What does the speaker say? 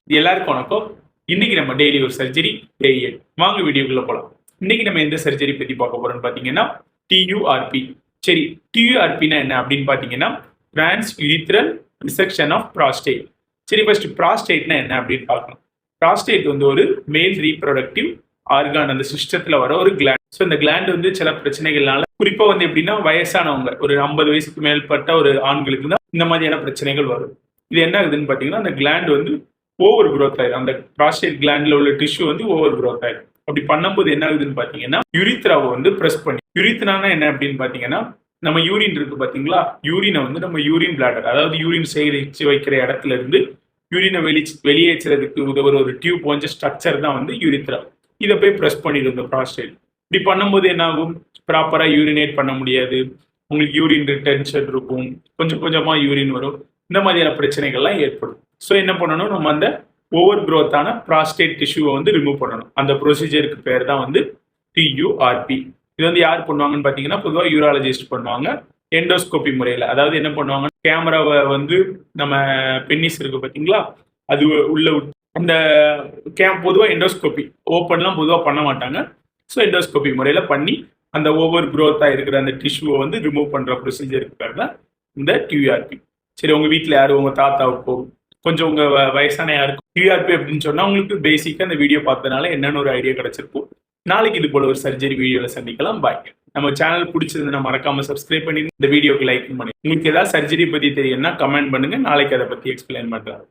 எல்லாருக்கும் வணக்கம். இன்னைக்கு நம்ம டெய்லி ஒரு சர்ஜரி டே 8 வாங்க வீடியோக்குள்ள போலாம். இன்னைக்கு நம்ம எந்த சர்ஜரி பத்தி பார்க்க போறோம்னு பாத்தீங்கன்னா டியூஆர்பி. சரி, டியூஆர்பினா என்ன அப்படின்னு பாத்தீங்கன்னா transurethral resection of prostate. சரி, ஃபர்ஸ்ட் ப்ராஸ்டேட்னா என்ன அப்படின்னு பார்க்கணும். ப்ராஸ்டேட் வந்து ஒரு மேல் ரீப்ரொடக்டிவ் ஆர்கான், அந்த சிஸ்டத்துல வர ஒரு கிளாண்ட். ஸோ இந்த கிளாண்ட் வந்து சில பிரச்சனைகள்னால, குறிப்பா வந்து எப்படின்னா வயசானவங்க ஒரு 50 வயசுக்கு மேற்பட்ட ஒரு ஆண்களுக்கு தான் இந்த மாதிரியான பிரச்சனைகள் வரும். இது என்ன ஆகுதுன்னு பாத்தீங்கன்னா அந்த கிளாண்ட் வந்து ஓவர் growth ஆயிடும். அந்த ப்ராஸ்டேட் கிளாண்ட்ல உள்ள டிஷ்யூ வந்து ஓவர் growth ஆயிடும். அப்படி பண்ணும்போது என்ன ஆகுதுன்னு பாத்தீங்கன்னா யூரித்ராவை வந்து பிரஸ் பண்ணி, யூரித்ரானா என்ன அப்படின்னு பாத்தீங்கன்னா நம்ம யூரின் இருக்கு பாத்தீங்களா, யூரினை வந்து நம்ம யூரின் பிளாடர், அதாவது யூரின் சேகரிச்சு வைக்கிற இடத்துல இருந்து யூரினை வெளியேற்றுறதுக்கு உதவுற ஒரு டியூப் போன்ற ஸ்ட்ரக்சர் தான் வந்து யூரித்ரா. இதை போய் பிரஸ் பண்ணிடும் இந்த ப்ராஸ்டேட். இப்படி பண்ணும்போது என்ன ஆகும், ப்ராப்பரா யூரினேட் பண்ண முடியாது, உங்களுக்கு யூரின் ரிட்டென்ஷன் இருக்கும், கொஞ்சம் கொஞ்சமா யூரின் வரும், இந்த மாதிரியான பிரச்சனைகள்லாம் ஏற்படும். ஸோ என்ன பண்ணணும், நம்ம அந்த ஓவர் growth-ஆன ப்ராஸ்டேட் டிஷ்யூவை வந்து ரிமூவ் பண்ணணும். அந்த ப்ரொசீஜருக்கு பேர் தான் வந்து டியூஆர்பி. இது வந்து யார் பண்ணுவாங்கன்னு பார்த்தீங்கன்னா பொதுவாக யூராலஜிஸ்ட் பண்ணுவாங்க எண்டோஸ்கோபி முறையில். அதாவது என்ன பண்ணுவாங்க, கேமராவை வந்து நம்ம பென்னிஸ் இருக்கு பார்த்தீங்களா, அது உள்ள அந்த பொதுவாக எண்டோஸ்கோபி ஓப்பன்லாம் பொதுவாக பண்ண மாட்டாங்க. ஸோ எண்டோஸ்கோபி முறையில் பண்ணி அந்த ஓவர் growth-ஆக இருக்கிற அந்த டிஷ்யூவை வந்து ரிமூவ் பண்ணுற ப்ரொசீஜருக்கு பேர் தான் இந்த டியூஆர்பி. சரி, உங்கள் வீட்டில் யாரும் உங்கள் தாத்தாவுக்கோ கொஞ்சம் உங்க வயசான யாருக்கும் டிஆர்பி அப்படின்னு சொன்னா உங்களுக்கு பேசிக்கா இந்த வீடியோ பார்த்ததுனால என்னன்னு ஒரு ஐடியா கிடைச்சிருக்கும். நாளைக்கு இது போல ஒரு சர்ஜரி வீடியோல சந்திக்கலாம். பாய். நம்ம சேனல் பிடிச்சதுன்னா மறக்காம சப்ஸ்கிரைப் பண்ணி இந்த வீடியோக்கு லைக் பண்ணி, உங்களுக்கு ஏதாவது சர்ஜரி பத்தி தெரியும்னா கமெண்ட் பண்ணுங்க. நாளைக்கு அதை பத்தி எக்ஸ்பிளைன் பண்றேன்.